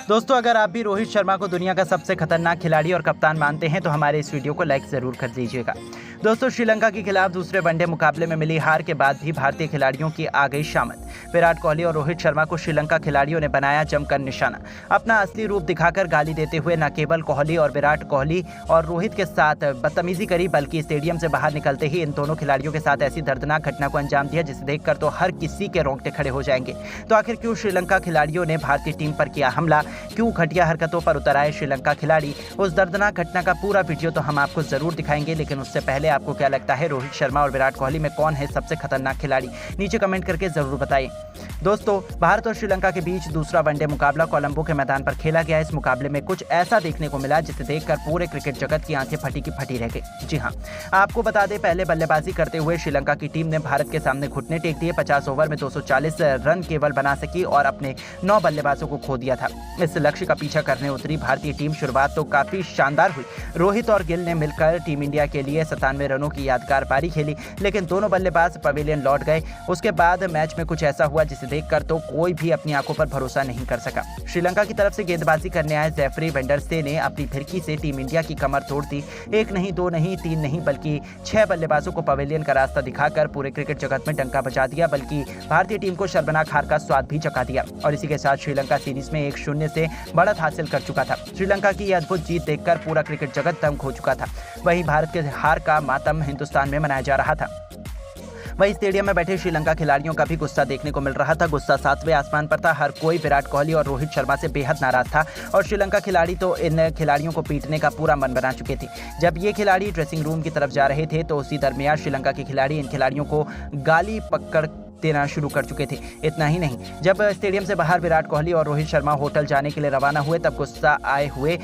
दोस्तों, अगर आप भी रोहित शर्मा को दुनिया का सबसे खतरनाक खिलाड़ी और कप्तान मानते हैं तो हमारे इस वीडियो को लाइक जरूर कर दीजिएगा। दोस्तों, श्रीलंका के खिलाफ दूसरे वनडे मुकाबले में मिली हार के बाद भी भारतीय खिलाड़ियों की आ गई शामत। विराट कोहली और रोहित शर्मा को श्रीलंका खिलाड़ियों ने बनाया जमकर निशाना। अपना असली रूप दिखाकर गाली देते हुए न केवल कोहली और विराट कोहली और रोहित के साथ बदतमीजी करी, बल्कि स्टेडियम से बाहर निकलते ही इन दोनों खिलाड़ियों के साथ ऐसी दर्दनाक घटना को अंजाम दिया जिसे देखकर तो हर किसी के रोंगटे खड़े हो जाएंगे। तो आखिर क्यों श्रीलंका खिलाड़ियों ने भारतीय टीम पर किया हमला, क्यों घटिया हरकतों पर उतर आए श्रीलंका खिलाड़ी, उस दर्दनाक घटना का पूरा वीडियो तो हम आपको जरूर दिखाएंगे। लेकिन उससे पहले आपको क्या लगता है, रोहित शर्मा और विराट कोहली में कौन है सबसे खतरनाक खिलाड़ी? नीचे कमेंट करके जरूर बताइए। दोस्तों, भारत और श्रीलंका के बीच दूसरा वनडे मुकाबला कोलंबो के मैदान पर खेला गया। इस मुकाबले में कुछ ऐसा देखने को मिला जिसे देखकर पूरे क्रिकेट जगत की आंखें फटी की फटी रह गई। जी हां, आपको बता दें, पहले बल्लेबाजी करते हुए श्रीलंका की टीम ने भारत के सामने घुटने टेक दिए। 50 ओवर में 240 रन केवल बना सकी और अपने 9 बल्लेबाजों को खो दिया था। इस लक्ष्य का पीछा करने उतरी भारतीय टीम शुरुआत तो काफी शानदार हुई। रोहित और गिल ने मिलकर टीम इंडिया के लिए 97 रनों की यादगार पारी खेली, लेकिन दोनों बल्लेबाज पवेलियन लौट गए। उसके बाद मैच में कुछ ऐसा हुआ जिसे देखकर तो कोई भी अपनी आंखों पर भरोसा नहीं कर सका। श्रीलंका की तरफ से गेंदबाजी करने आए जेफरी वेंडरस्टे ने अपनी फिरकी से टीम इंडिया की कमर तोड़ दी। 1 नहीं, 2 नहीं, 3 नहीं, बल्कि 6 बल्लेबाजों को पवेलियन का रास्ता दिखाकर पूरे क्रिकेट जगत में डंका बजा दिया, बल्कि भारतीय टीम को शर्मनाक हार का स्वाद भी चखा दिया। और इसी के साथ श्रीलंका सीरीज में 1-0 से बढ़त हासिल कर चुका था। श्रीलंका की यह अद्भुत जीत देखकर पूरा क्रिकेट जगत दंग हो चुका था। वहीं भारत के हार का मातम हिंदुस्तान में मनाया जा रहा था। वहीं स्टेडियम में बैठे श्रीलंका खिलाड़ियों का भी गुस्सा देखने को मिल रहा था। गुस्सा 7वें आसमान पर था। हर कोई विराट कोहली और रोहित शर्मा से बेहद नाराज था और श्रीलंका खिलाड़ी तो इन खिलाड़ियों को पीटने का पूरा मन बना चुके थे। जब ये खिलाड़ी ड्रेसिंग रूम की तरफ जा रहे थे तो उसी दरमियान श्रीलंका के खिलाड़ी इन खिलाड़ियों को गाली पकड़ देना शुरू कर चुके थे। इतना ही नहीं, जब स्टेडियम से बाहर विराट कोहली और रोहित शर्मा होटल जाने के लिए रवाना हुए तब गुस्सा आए हुए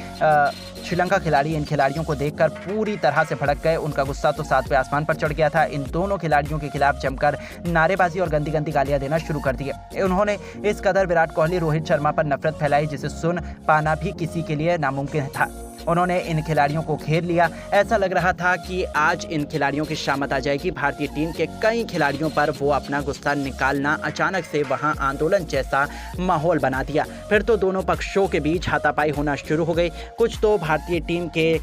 श्रीलंका खिलाड़ी इन खिलाड़ियों को देखकर पूरी तरह से भड़क गए। उनका गुस्सा तो 7वें आसमान पर चढ़ गया था। इन दोनों खिलाड़ियों के खिलाफ जमकर नारेबाजी और गंदी गंदी गालियां देना शुरू कर दिए। उन्होंने इस कदर विराट कोहली रोहित शर्मा पर नफरत फैलाई जिसे सुन पाना भी किसी के लिए नामुमकिन था। उन्होंने इन खिलाड़ियों को घेर लिया। ऐसा लग रहा था कि आज इन खिलाड़ियों की शामत आ जाएगी। भारतीय टीम के कई खिलाड़ियों पर वो अपना गुस्सा निकालना अचानक से वहां आंदोलन जैसा माहौल बना दिया। फिर तो दोनों पक्षों के बीच हाथापाई होना शुरू हो गई। कुछ तो भारतीय टीम के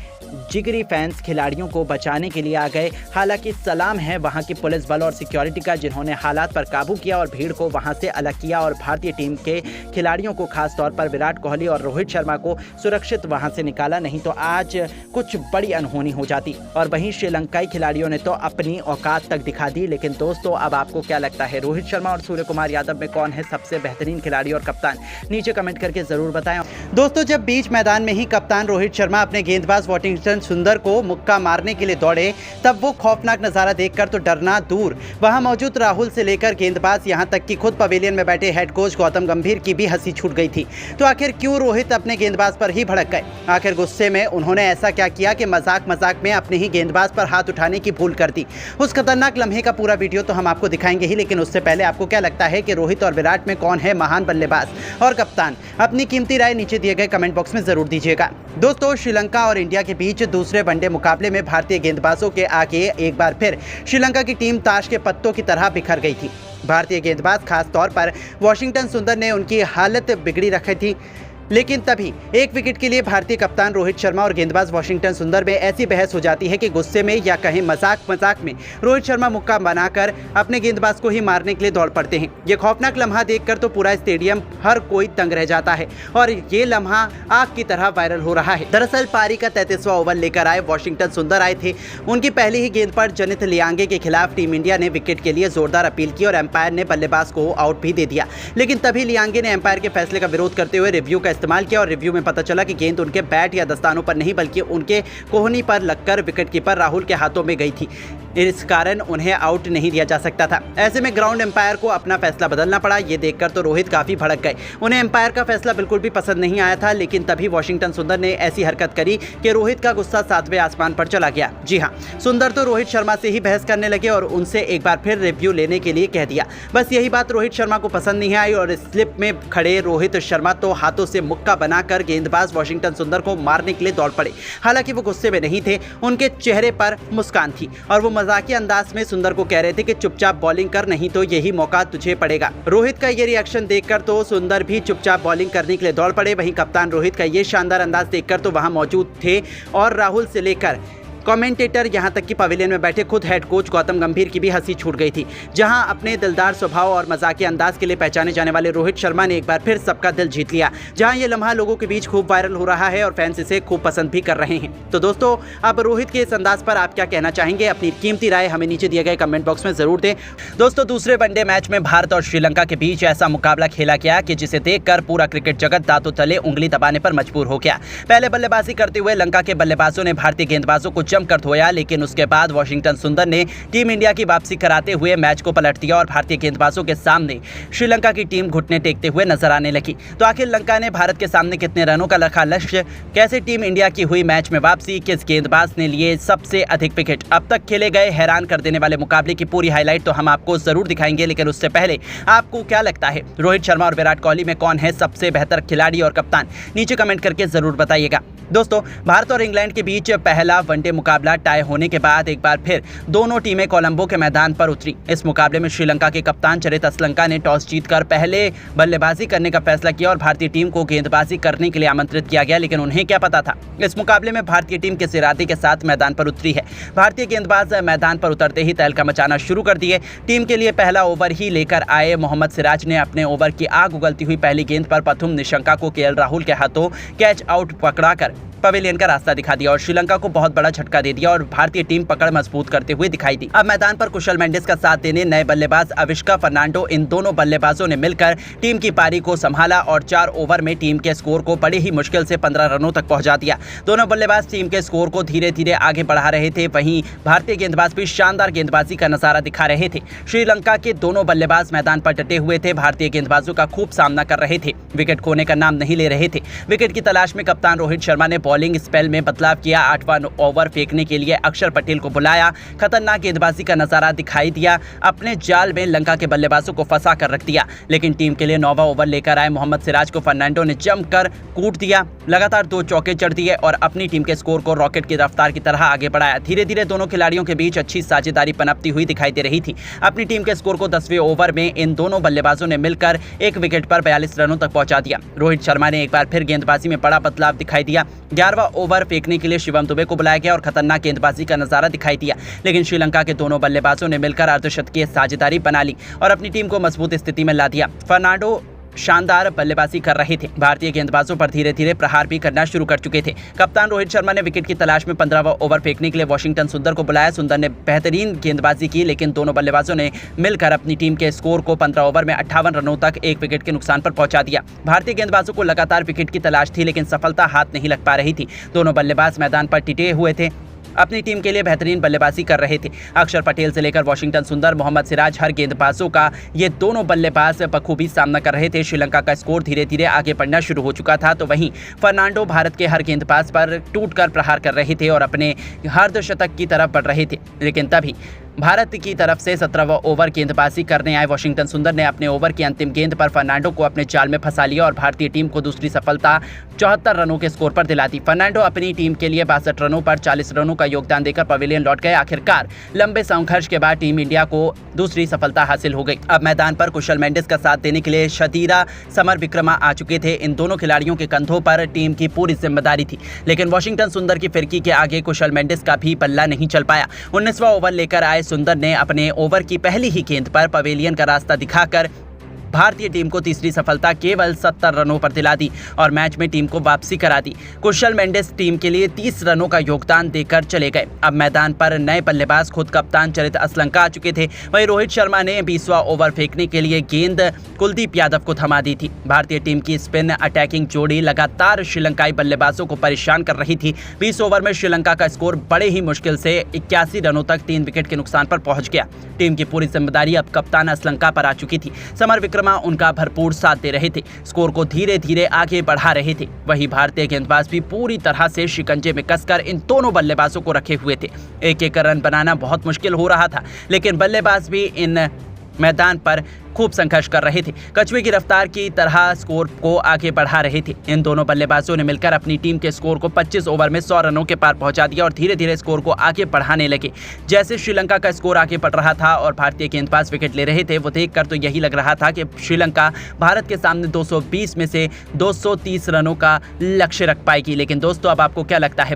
जिगरी फैंस खिलाड़ियों को बचाने के लिए आ गए। हालांकि सलाम है वहां की पुलिस बल और सिक्योरिटी का, जिन्होंने हालात पर काबू किया और भीड़ को वहां से अलग किया और भारतीय टीम के खिलाड़ियों को, खासतौर पर विराट कोहली और रोहित शर्मा को सुरक्षित वहां से निकाला। नहीं तो आज कुछ बड़ी अनहोनी हो जाती। और वहीं श्रीलंकाई खिलाड़ियों ने तो अपनी औकात तक दिखा दी। लेकिन दोस्तों, अब आपको क्या लगता है, रोहित शर्मा और सूर्य कुमार यादव में कौन है सबसे बेहतरीन खिलाड़ी और कप्तान? नीचे कमेंट करके जरूर बताएं। दोस्तों, जब बीच मैदान में ही कप्तान रोहित शर्मा अपने गेंदबाज वॉशिंगटन सुंदर को मुक्का मारने के लिए दौड़े, तब वो खौफनाक नजारा देखकर तो डरना दूर, वहां मौजूद राहुल से लेकर गेंदबाज यहां तक कि खुद पवेलियन में बैठे हेड कोच गौतम गंभीर की भी हंसी छूट गई थी। तो आखिर क्यों रोहित अपने गेंदबाज पर ही भड़क गए? आखिर गुस्से में उन्होंने ऐसा क्या किया कि मजाक में अपने ही गेंदबाज पर हाथ उठाने की भूल कर दी? उस खतरनाक लम्हे का पूरा वीडियो तो हम आपको दिखाएंगे ही, लेकिन उससे पहले आपको क्या लगता है कि रोहित और विराट में कौन है महान बल्लेबाज और कप्तान? अपनी कीमती राय नीचे दिए गए कमेंट बॉक्स में जरूर दीजिएगा। दोस्तों, श्रीलंका और इंडिया के बीच दूसरे वनडे मुकाबले में भारतीय गेंदबाजों के आगे एक बार फिर श्रीलंका की टीम ताश के पत्तों की तरह बिखर गई थी। भारतीय गेंदबाज खासतौर पर वॉशिंगटन सुंदर ने उनकी हालत बिगड़ी रखी थी। लेकिन तभी एक विकेट के लिए भारतीय कप्तान रोहित शर्मा और गेंदबाज वॉशिंगटन सुंदर में ऐसी बहस हो जाती है कि गुस्से में या कहीं मजाक में रोहित शर्मा मुक्का बनाकर अपने गेंदबाज को ही मारने के लिए दौड़ पड़ते हैं। ये खौफनाक लम्हा देखकर तो पूरा स्टेडियम हर कोई दंग रह जाता है और ये लम्हा आग की तरह वायरल हो रहा है। दरअसल पारी का 33वां ओवर लेकर आए वॉशिंगटन सुंदर आए थे। उनकी पहली ही गेंद पर जनित लियांगे के खिलाफ टीम इंडिया ने विकेट के लिए जोरदार अपील की और एम्पायर ने बल्लेबाज को आउट भी दे दिया। लेकिन तभी लियांगे ने एम्पायर के फैसले का विरोध करते हुए रिव्यू का इस्तेमाल किया और रिव्यू में पता चला कि गेंद उनके बैट या दस्तानों पर नहीं बल्कि उनके कोहनी पर लगकर विकेटकीपर राहुल के हाथों में गई थी। इस कारण उन्हें आउट नहीं दिया जा सकता था। ऐसे में ग्राउंड एम्पायर को अपना फैसला बदलना पड़ा। ये देखकर तो रोहित काफी भड़क गए। उन्हें एम्पायर का फैसला बिल्कुल भी पसंद नहीं आया था। लेकिन तभी वॉशिंगटन सुंदर ने ऐसी हरकत करी कि रोहित का गुस्सा 7वें आसमान पर चला गया। जी हाँ, सुंदर तो रोहित शर्मा से ही बहस करने लगे और उनसे एक बार फिर रिव्यू लेने के लिए कह दिया। बस यही बात रोहित शर्मा को पसंद नहीं आई और स्लिप में खड़े रोहित शर्मा तो हाथों से मुक्का बनाकर गेंदबाज वॉशिंगटन सुंदर को मारने के लिए दौड़ पड़े। हालांकि वो गुस्से में नहीं थे, उनके चेहरे पर मुस्कान थी और वो मजाकिया अंदाज में सुंदर को कह रहे थे कि चुपचाप बॉलिंग कर, नहीं तो यही मौका तुझे पड़ेगा। रोहित का ये रिएक्शन देखकर तो सुंदर भी चुपचाप बॉलिंग करने के लिए दौड़ पड़े। वहीं कप्तान रोहित का ये शानदार अंदाज देखकर तो वहां मौजूद थे और राहुल से लेकर कमेंटेटर यहां तक कि पवेलियन में बैठे खुद हेड कोच गौतम गंभीर की भी हंसी छूट गई थी। जहां अपने दिलदार स्वभाव और मजाकिया अंदाज के लिए पहचाने जाने वाले रोहित शर्मा ने एक बार फिर सबका दिल जीत लिया। जहां ये लम्हा लोगों के बीच खूब वायरल हो रहा है और फैंस इसे खूब पसंद भी कर रहे हैं। तो दोस्तों, अब रोहित के इस अंदाज पर आप क्या कहना चाहेंगे? अपनी कीमती राय हमें नीचे दिए गए कमेंट बॉक्स में जरूर दें। दोस्तों, दूसरे वनडे मैच में भारत और श्रीलंका के बीच ऐसा मुकाबला खेला गया कि जिसे देखकर पूरा क्रिकेट जगत दांतों तले उंगली दबाने पर मजबूर हो गया। पहले बल्लेबाजी करते हुए लंका के बल्लेबाजों ने भारतीय गेंदबाजों को जमकर धोया, लेकिन उसके बाद वाशिंगटन सुंदर ने टीम इंडिया की वापसी कराते हुए मैच को पलट दिया और भारतीय गेंदबाजों के सामने श्रीलंका की टीम घुटने टेकते हुए नजर आने लगी। तो आखिर लंका ने भारत के सामने कितने रनों का रखा लक्ष्य? कैसे टीम इंडिया की हुई मैच में वापसी? किस गेंदबाज ने लिए सबसे अधिक विकेट? अब तक खेले गए हैरान कर देने वाले मुकाबले की पूरी हाईलाइट तो हम आपको जरूर दिखाएंगे, लेकिन उससे पहले आपको क्या लगता है, रोहित शर्मा और विराट कोहली में कौन है सबसे बेहतर खिलाड़ी और कप्तान? नीचे कमेंट करके जरूर बताइएगा। दोस्तों, भारत और इंग्लैंड के बीच पहला वनडे मुकाबला टाई होने के बाद एक बार फिर दोनों टीमें कोलंबो के मैदान पर उतरी। इस मुकाबले में श्रीलंका के कप्तान चरित असलंका ने टॉस जीतकर पहले बल्लेबाजी करने का फैसला किया और भारतीय टीम को गेंदबाजी करने के लिए आमंत्रित किया गया, लेकिन उन्हें क्या पता था इस मुकाबले में भारतीय टीम किस इरादे के साथ मैदान पर उतरी है। भारतीय गेंदबाज मैदान पर उतरते ही तहलका मचाना शुरू कर दिए। टीम के लिए पहला ओवर ही लेकर आए मोहम्मद सिराज ने अपने ओवर की आग उगलती हुई पहली गेंद पर प्रथम निशंका को केएल राहुल के हाथों कैच आउट पकड़ाकर पवेलियन का रास्ता दिखा दिया और श्रीलंका को बहुत बड़ा झटका दे दिया और भारतीय टीम पकड़ मजबूत करते हुए दिखाई दी। अब मैदान पर कुशल मेंडिस का साथ देने नए बल्लेबाज अविष्का फर्नांडो, इन दोनों बल्लेबाजों ने मिलकर टीम की पारी को संभाला और 4 ओवर में टीम के स्कोर को बड़ी ही मुश्किल से 15 रनों तक पहुंचा दिया। दोनों बल्लेबाज टीम के स्कोर को धीरे धीरे आगे बढ़ा रहे थे। वहीं भारतीय गेंदबाज भी शानदार गेंदबाजी का नजारा दिखा रहे थे। श्रीलंका के दोनों बल्लेबाज मैदान पर डटे हुए थे, भारतीय गेंदबाजों का खूब सामना कर रहे थे, विकेट खोने का नाम नहीं ले रहे थे। विकेट की तलाश में कप्तान रोहित शर्मा ने बॉलिंग स्पेल में बदलाव किया। 8वां ओवर फेंकने के लिए अक्षर पटेल को बुलाया। खतरनाक गेंदबाजी का नजारा दिखाई दिया। अपने जाल में लंका के बल्लेबाजों को फंसा कर रख दिया, लेकिन टीम के लिए 9वां ओवर लेकर आए मोहम्मद सिराज को फर्नांडो ने जमकर कूट दिया। लगातार 2 चौके चढ़ दिए और अपनी टीम के स्कोर को रॉकेट की रफ्तार की तरह आगे बढ़ाया। धीरे धीरे दोनों खिलाड़ियों के बीच अच्छी साझेदारी पनपती हुई दिखाई दे रही थी। अपनी टीम के स्कोर को 10वें ओवर में इन दोनों बल्लेबाजों ने मिलकर एक विकेट पर 42 रनों तक पहुंचा दिया। रोहित शर्मा ने एक बार फिर गेंदबाजी में बड़ा बदलाव दिखाई दिया। 11वां ओवर फेंकने के लिए शिवम दुबे को बुलाया गया और खतरनाक गेंदबाजी का नजारा दिखाई दिया, लेकिन श्रीलंका के दोनों बल्लेबाजों ने मिलकर अर्धशतकीय साझेदारी बना ली और अपनी टीम को मजबूत स्थिति में ला दिया। फर्नांडो शानदार बल्लेबाजी कर रहे थे। भारतीय गेंदबाजों पर धीरे धीरे प्रहार भी करना शुरू कर चुके थे। कप्तान रोहित शर्मा ने विकेट की तलाश में 15वां ओवर फेंकने के लिए वाशिंगटन सुंदर को बुलाया। सुंदर ने बेहतरीन गेंदबाजी की, लेकिन दोनों बल्लेबाजों ने मिलकर अपनी टीम के स्कोर को 15 ओवर में 58 रनों तक एक विकेट के नुकसान पर पहुंचा दिया। भारतीय गेंदबाजों को लगातार विकेट की तलाश थी, लेकिन सफलता हाथ नहीं लग पा रही थी। दोनों बल्लेबाज मैदान पर टिके हुए थे, अपनी टीम के लिए बेहतरीन बल्लेबाजी कर रहे थे। अक्षर पटेल से लेकर वाशिंगटन सुंदर, मोहम्मद सिराज, हर गेंदबाजों का ये दोनों बल्लेबाज बखूबी सामना कर रहे थे। श्रीलंका का स्कोर धीरे धीरे आगे बढ़ना शुरू हो चुका था, तो वहीं फर्नांडो भारत के हर गेंदबाज पर टूटकर प्रहार कर रहे थे और अपने अर्धशतक की तरफ बढ़ रहे थे। लेकिन तभी भारत की तरफ से 17वां ओवर गेंदबाजी करने आए वाशिंगटन सुंदर ने अपने ओवर की अंतिम गेंद पर फर्नांडो को अपने जाल में फंसा लिया और भारतीय टीम को दूसरी सफलता 74 रनों के स्कोर पर दिला दी। फर्नांडो अपनी टीम के लिए 62 रनों पर 40 रनों का योगदान देकर पवेलियन लौट गए। आखिरकार लंबे संघर्ष के बाद टीम इंडिया को दूसरी सफलता हासिल हो गई। अब मैदान पर कुशल मेंडिस का साथ देने के लिए शतीरा समर विक्रमा आ चुके थे। इन दोनों खिलाड़ियों के कंधों पर टीम की पूरी जिम्मेदारी थी, लेकिन वाशिंगटन सुंदर की फिरकी के आगे कुशल मेंडिस का भी पल्ला नहीं चल पाया। 19वां ओवर लेकर आए सुंदर ने अपने ओवर की पहली ही गेंद पर पवेलियन का रास्ता दिखाकर भारतीय टीम को तीसरी सफलता केवल 70 रनों पर दिला दी और मैच में टीम को वापसी करा दी। कुशल मेंडिस टीम के लिए 30 रनों का योगदान देकर चले गए। अब मैदान पर नए बल्लेबाज खुद कप्तान चरित असलंका आ चुके थे। वहीं रोहित शर्मा ने 20वां ओवर फेंकने के लिए गेंद कुलदीप यादव को थमा दी थी। भारतीय टीम की स्पिन अटैकिंग जोड़ी लगातार श्रीलंकाई बल्लेबाजों को परेशान कर रही थी। 20 ओवर में श्रीलंका का स्कोर बड़े ही मुश्किल से 81 रनों तक 3 विकेट के नुकसान पर पहुंच गया। टीम की पूरी जिम्मेदारी अब कप्तान असलंका पर आ चुकी थी। समर विक्रमा उनका भरपूर साथ दे रहे थे, स्कोर को धीरे धीरे आगे बढ़ा रहे थे। वहीं भारतीय गेंदबाज भी पूरी तरह से शिकंजे में कसकर इन दोनों बल्लेबाजों को रखे हुए थे। एक एक रन बनाना बहुत मुश्किल हो रहा था, लेकिन बल्लेबाज भी इन मैदान पर खूब संघर्ष कर रहे थे। कछुए की रफ्तार की तरह स्कोर को आगे बढ़ा रहे थे। इन दोनों बल्लेबाजों ने मिलकर अपनी टीम के स्कोर को 25 ओवर में 100 रनों के पार पहुंचा दिया और धीरे धीरे स्कोर को आगे बढ़ाने लगे। जैसे श्रीलंका का स्कोर आगे बढ़ रहा था और भारतीय गेंदबाज विकेट ले रहे थे, वो देखकर तो यही लग रहा था कि श्रीलंका भारत के सामने 220 में से 230 रनों का लक्ष्य रख पाएगी। लेकिन दोस्तों, अब आपको क्या लगता है